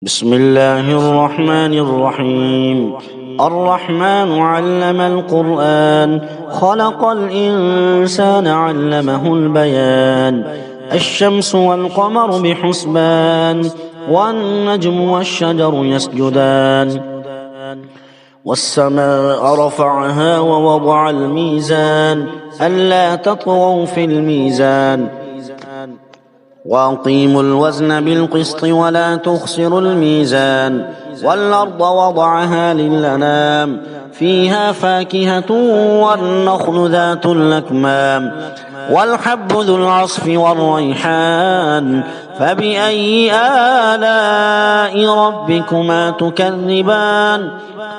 بسم الله الرحمن الرحيم. الرحمن علم القرآن، خلق الإنسان علمه البيان. الشمس والقمر بحسبان، والنجم والشجر يسجدان. والسماء رفعها ووضع الميزان، ألا تطغوا في الميزان. وأقيموا الوزن بالقسط ولا تخسروا الميزان. والأرض وضعها للأنام، فيها فاكهة والنخل ذات الأكمام، والحب ذو العصف والريحان. فبأي آلاء ربكما تكذبان؟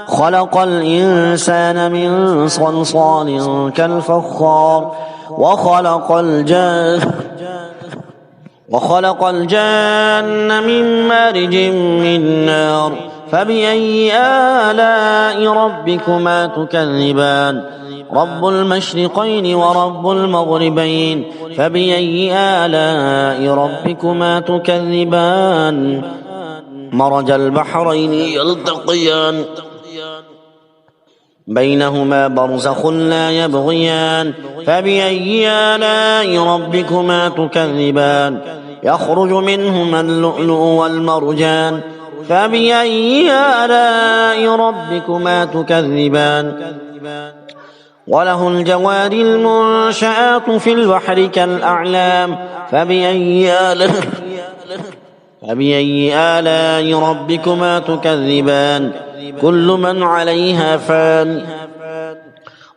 خلق الإنسان من صلصال كالفخار، وخلق الجان من مارج من نار. فبأي آلاء ربكما تكذبان؟ رب المشرقين ورب المغربين. فبأي آلاء ربكما تكذبان؟ مرج البحرين يلتقيان، بينهما برزخ لا يبغيان. فبأي آلاء ربكما تكذبان؟ يخرج منهما اللؤلؤ والمرجان. فبأي آلاء ربكما تكذبان؟ وله الجوار المنشآت في البحر كالأعلام. فبأي آلاء ربكما تكذبان؟ كل من عليها فان،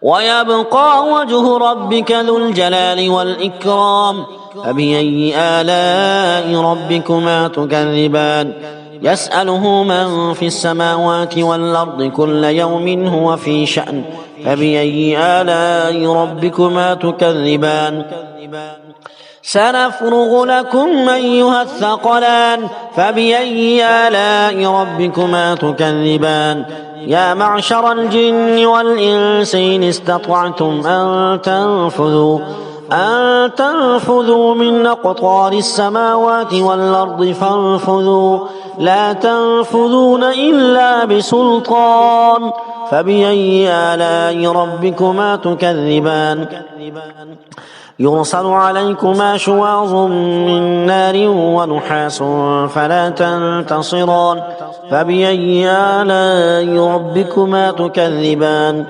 ويبقى وجه ربك ذو الجلال والإكرام. فبأي آلاء ربكما تكذبان؟ يسأله من في السماوات والأرض كل يوم هو في شأن. فبأي آلاء ربكما تكذبان؟ سنفرغ لكم أيها الثقلان. فبأي آلاء ربكما تكذبان؟ يا معشر الجن والإنس إن استطعتم أن تنفذوا من أقطار السماوات والأرض فانفذوا، لا تنفذون إلا بسلطان. فبأي آلاء ربكما تكذبان؟ يرسل عليكما شواظ من نار ونحاس فلا تنتصران. فبأي آلاء ربكما تكذبان؟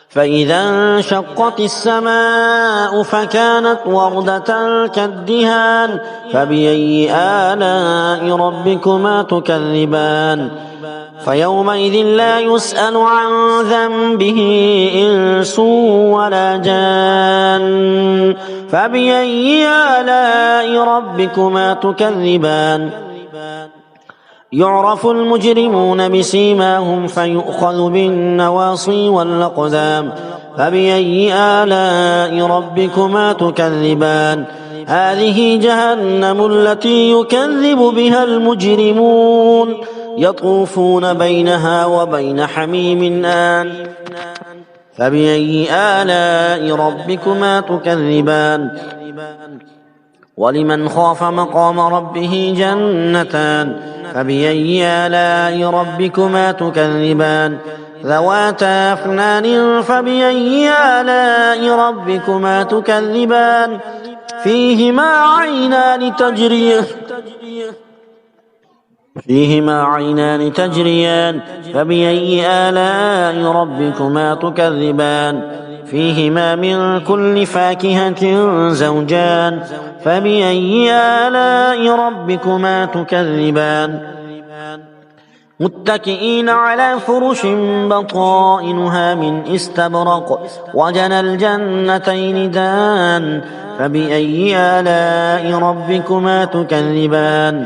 فإذا انشقت السماء فكانت وردة كالدهان. فبأي آلاء ربكما تكذبان؟ فيومئذ لا يسأل عن ذنبه إنس ولا جان. فبأي آلاء ربكما تكذبان؟ يعرف المجرمون بسيماهم فيؤخذ بالنواصي والأقدام. فبأي آلاء ربكما تكذبان؟ هذه جهنم التي يكذب بها المجرمون، يطوفون بينها وبين حميم آن. فبأي آلاء ربكما تكذبان؟ ولمن خاف مقام ربه جنتان. فبأي آلاء ربكما تكذبان؟ ذواتا أفنان. فبأي آلاء ربكما تكذبان؟ فيهما عينان تجريان. فبأي آلاء ربكما تكذبان؟ فيهما من كل فاكهة زوجان. فبأي آلاء ربكما تكذبان؟ متكئين على فرش بطائنها من استبرق، وجنى الجنتين دان. فبأي آلاء ربكما تكذبان؟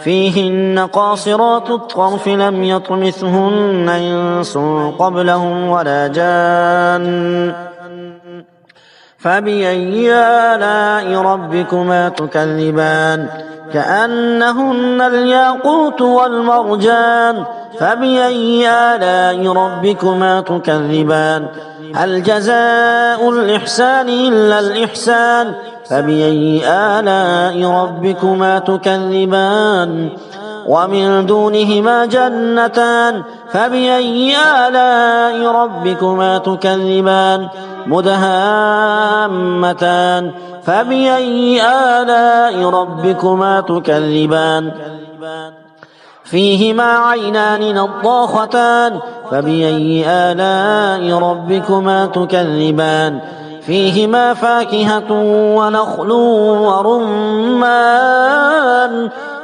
فيهن قاصرات الطرف لم يطمثهن إنس قبلهم ولا جان. فبأي آلاء ربكما تكذبان؟ كأنهن الياقوت والمرجان. فبأي آلاء ربكما تكذبان؟ هل جزاء الإحسان إلا الإحسان؟ فبأي آلاء ربكما تكذبان؟ ومن دونهما جنتان فبأي آلاء ربكما تكذبان مدهامتان فبأي آلاء ربكما تكذبان فيهما عينان نضاختان فبأي آلاء ربكما تكذبان فيهما فاكهة ونخل ورمان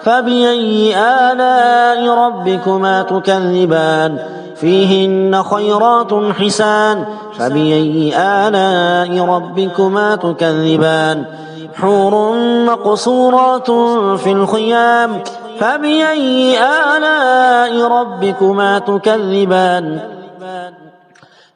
فبأي آلاء ربكما تكذبان فيهن خيرات حسان فبأي آلاء ربكما تكذبان حور مقصورات في الخيام فبأي آلاء ربكما تكذبان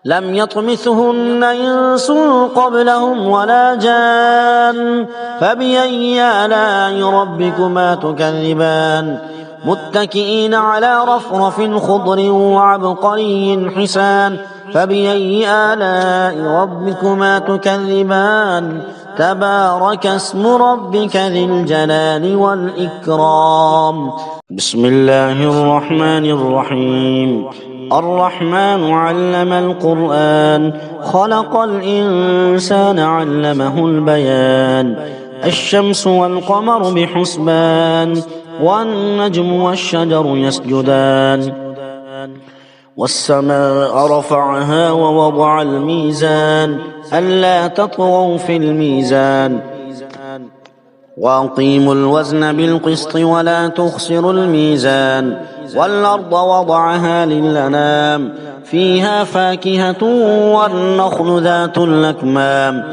لم يطمثهن إنس قبلهم ولا جان فبأي آلاء ربكما تكذبان متكئين على رفرف خضر وعبقري حسان فبأي آلاء ربكما تكذبان تبارك اسم ربك ذي الجلال والإكرام بسم الله الرحمن الرحيم الرحمن علم القرآن خلق الإنسان علمه البيان الشمس والقمر بحسبان والنجم والشجر يسجدان والسماء رفعها ووضع الميزان ألا تطغوا في الميزان وأقيموا الوزن بالقسط ولا تخسروا الميزان والأرض وضعها للأنام فيها فاكهة والنخل ذات الأكمام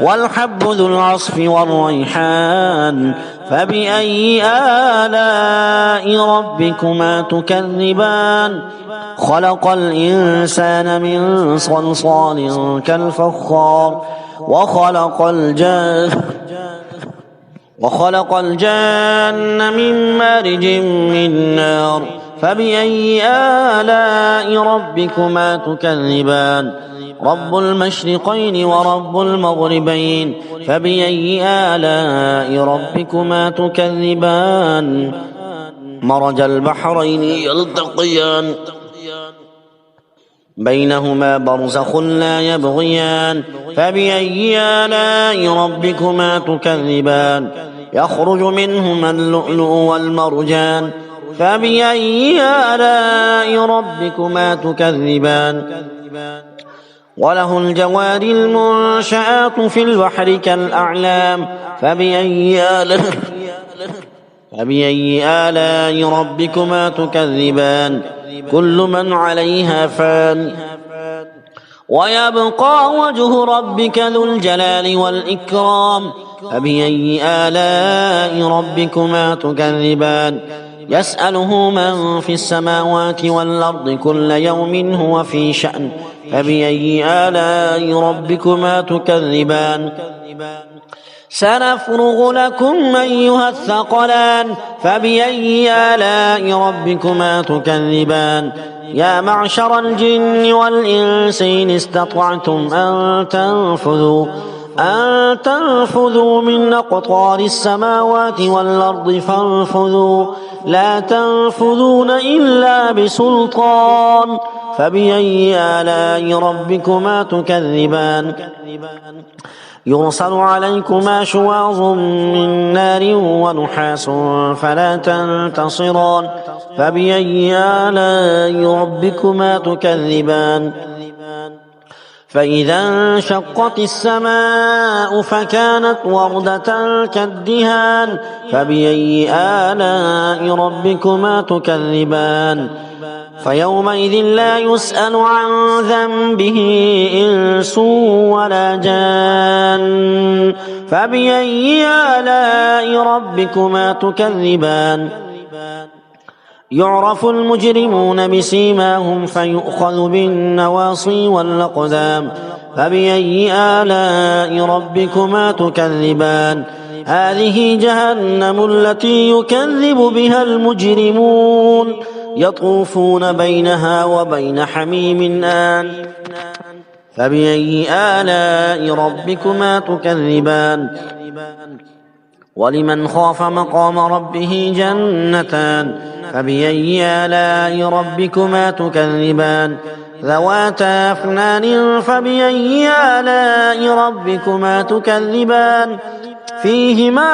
والحب ذو العصف والريحان فبأي آلاء ربكما تكذبان خلق الإنسان من صلصال كالفخار وخلق الجان من مارج من نار فبأي آلاء ربكما تكذبان رب المشرقين ورب المغربين فبأي آلاء ربكما تكذبان مرج البحرين يلتقيان بينهما برزخ لا يبغيان فبأي آلاء ربكما تكذبان يخرج منهما اللؤلؤ والمرجان فبأي آلاء ربكما تكذبان وله الجوار المنشآت في البحر كالأعلام فبأي آلاء ربكما تكذبان كل من عليها فان ويبقى وجه ربك ذو الجلال والإكرام فبأي آلاء ربكما تكذبان يسأله من في السماوات والأرض كل يوم هو في شأن فبأي آلاء ربكما تكذبان سنفرغ لكم أيها الثقلان فبأي آلاء ربكما تكذبان يا معشر الجن والإنس إن استطعتم أن تنفذوا من أقطار السماوات والأرض فانفذوا لا تنفذون إلا بسلطان فبأي آلاء ربكما تكذبان يرسل عليكما شواظ من نار ونحاس فلا تنتصران فبأي آلاء ربكما تكذبان فإذا انشقت السماء فكانت وردة كالدهان فبأي آلاء ربكما تكذبان فيومئذ لا يسأل عن ذنبه إنس ولا جان فبأي آلاء ربكما تكذبان يعرف المجرمون بسيماهم فيؤخذ بالنواصي والأقدام فبأي آلاء ربكما تكذبان هذه جهنم التي يكذب بها المجرمون يطوفون بينها وبين حميم آن فبأي آلاء ربكما تكذبان ولمن خاف مقام ربه جنتان فبأي آلاء ربكما تكذبان ذواتا أفنان فبأي آلاء ربكما تكذبان فيهما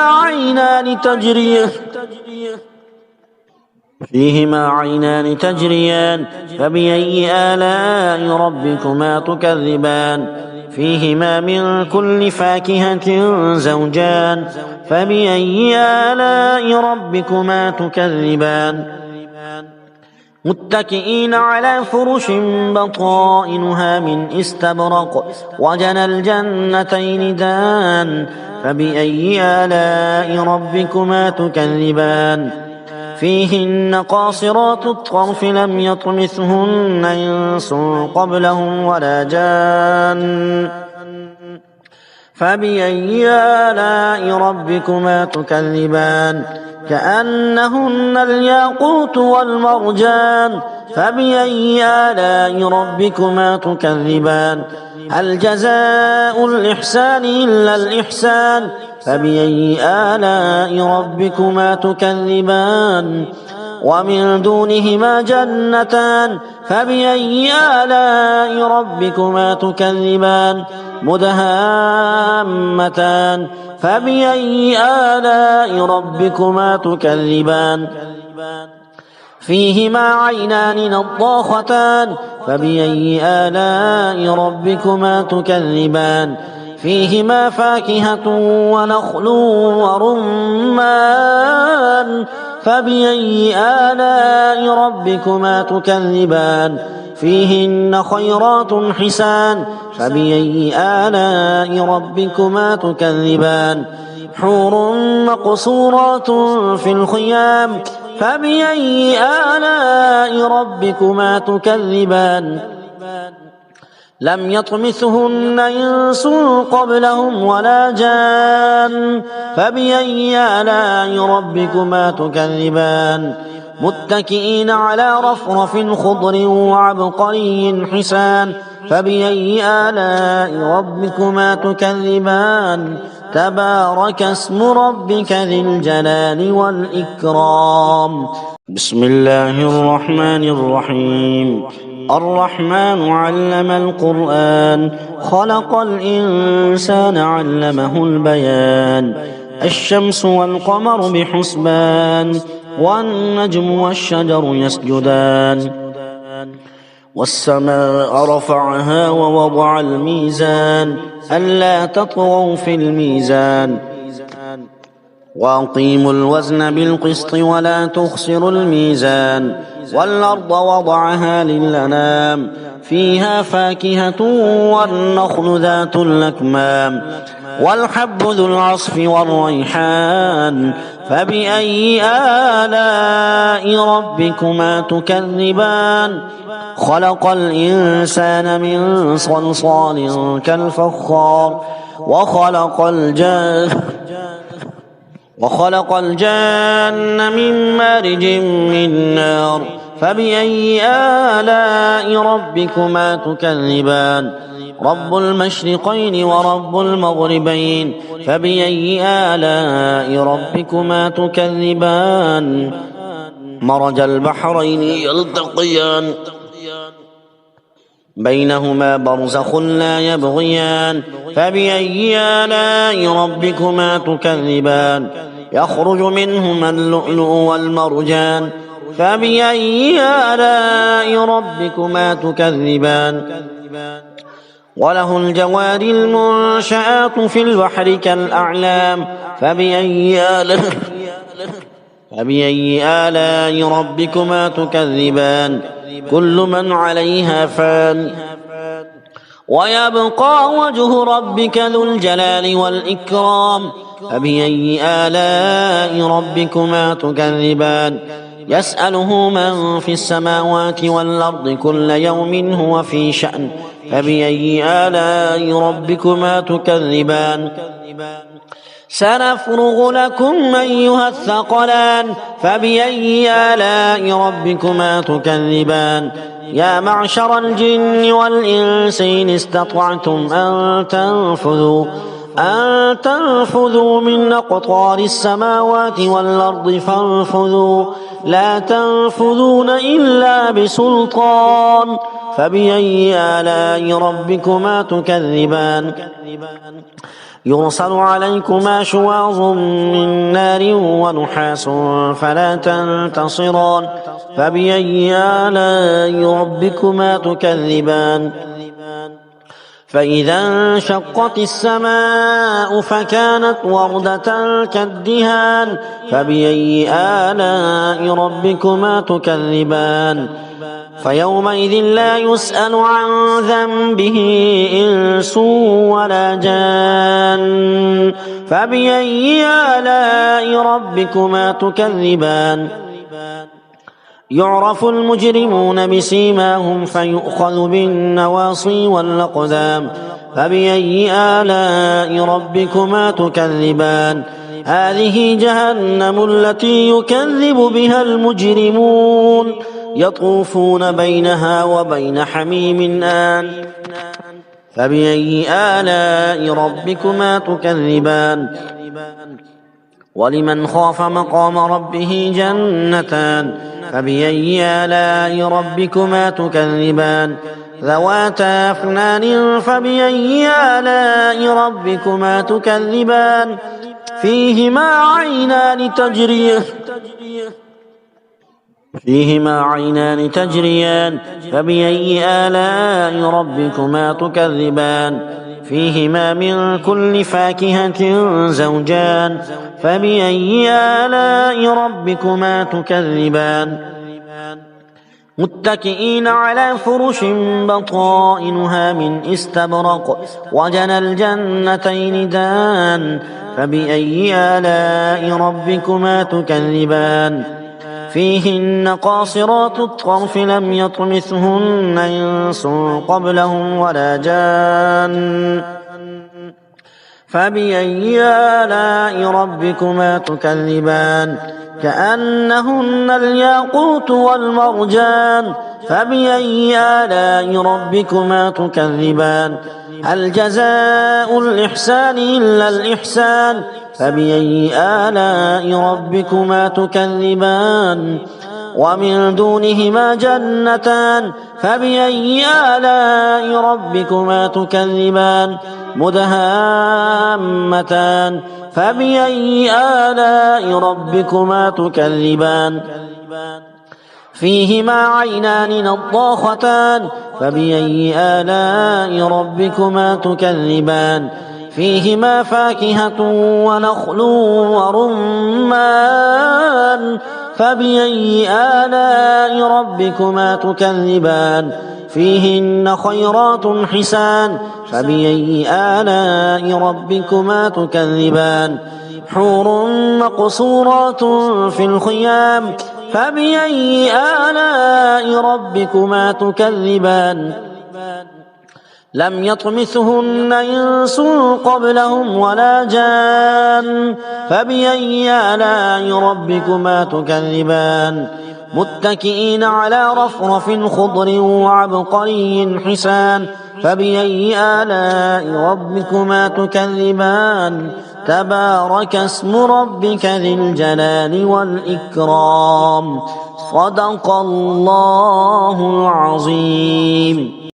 عينان تجريان فبأي آلاء ربكما تكذبان فيهما من كل فاكهة زوجان فبأي آلاء ربكما تكذبان متكئين على فرش بطائنها من استبرق وجنى الجنتين دان فبأي آلاء ربكما تكذبان فيهن قاصرات الطرف لم يطمثهن إنس قبلهم ولا جان فبأي آلاء ربكما تكذبان كأنهن الياقوت والمرجان فبأي آلاء ربكما تكذبان هل جزاء الإحسان إلا الإحسان فبأي آلاء ربكما تكذبان ومن دونهما جنتان فبأي آلاء ربكما تكذبان مدهامتان فبأي آلاء ربكما تكذبان فيهما عينان نضاختان فبأي آلاء ربكما تكذبان فيهما فاكهة ونخل ورمان فبأي آلاء ربكما تكذبان فيهن خيرات حسان فبأي آلاء ربكما تكذبان حور مقصورات في الخيام فبأي آلاء ربكما تكذبان لم يطمثهن إنس قبلهم ولا جان فبأي آلاء ربكما تكذبان متكئين على رفرف خضر وعبقري حسان فبأي آلاء ربكما تكذبان تبارك اسم ربك ذي الجلال والإكرام بسم الله الرحمن الرحيم الرحمن علم القرآن خلق الإنسان علمه البيان الشمس والقمر بحسبان والنجم والشجر يسجدان والسماء رفعها ووضع الميزان ألا تطغوا في الميزان وأقيموا الوزن بالقسط ولا تخسروا الميزان والأرض وضعها للأنام فيها فاكهة والنخل ذات الأكمام والحب ذو العصف والريحان فبأي آلاء ربكما تكذبان خلق الإنسان من صلصال كالفخار وخلق الجان من مارج من نار فبأي آلاء ربكما تكذبان رب المشرقين ورب المغربين فبأي آلاء ربكما تكذبان مرج البحرين يلتقيان بينهما برزخ لا يبغيان فبأي آلاء ربكما تكذبان يخرج منهما اللؤلؤ والمرجان فبأي آلاء ربكما تكذبان وله الجوار المنشآت في البحر كالأعلام فبأي آلاء ربكما تكذبان كل من عليها فان ويبقى وجه ربك ذو الجلال والإكرام فبأي آلاء ربكما تكذبان يسأله من في السماوات والأرض كل يوم هو في شأن فبأي آلاء ربكما تكذبان سنفرغ لكم أيها الثقلان فبأي آلاء ربكما تكذبان يا معشر الجن والإنس إن استطعتم أن تنفذوا أن تنفذوا من أقطار السماوات والأرض فانفذوا لا تنفذون إلا بسلطان فبأي آلاء ربكما تكذبان يرسل عليكما شواظ من نار ونحاس فلا تنتصران فبأي آلاء ربكما تكذبان فإذا انشقت السماء فكانت وردة كالدهان فبأي آلاء ربكما تكذبان فيومئذ لا يسأل عن ذنبه إنس ولا جان فبأي آلاء ربكما تكذبان يعرف المجرمون بسيماهم فيؤخذ بالنواصي والأقدام فبأي آلاء ربكما تكذبان هذه جهنم التي يكذب بها المجرمون يطوفون بينها وبين حميم آن فبأي آلاء ربكما تكذبان ولمن خاف مقام ربه جنتان فبأي آلاء ربكما تكذبان ذواتا أفنان فبأي آلاء ربكما تكذبان فيهما عينان تجريان فبأي آلاء ربكما تكذبان فيهما من كل فاكهة زوجان فبأي آلاء ربكما تكذبان متكئين على فرش بطائنها من استبرق وجنى الجنتين دان فبأي آلاء ربكما تكذبان فيهن قاصرات الطرف لم يطمثهن إنس قبلهم ولا جان فبأي آلاء ربكما تكذبان كأنهن الياقوت والمرجان فبأي آلاء ربكما تكذبان هل جزاء الإحسان إلا الإحسان فبأي آلاء ربكما تكذبان ومن دونهما جنتان فبأي آلاء ربكما تكذبان مدهامتان فبأي آلاء ربكما تكذبان فيهما عينان نضاختان فبأي آلاء ربكما تكذبان فيهما فاكهة ونخل ورمان فبأي آلاء ربكما تكذبان فيهن خيرات حسان فبأي آلاء ربكما تكذبان حور مقصورات في الخيام فبأي آلاء ربكما تكذبان لم يطمثهن إنس قبلهم ولا جان فبأي آلاء ربكما تكذبان متكئين على رفرف خضر وعبقري حسان فبأي آلاء ربكما تكذبان تبارك اسم ربك ذي الجلال والإكرام صدق الله العظيم.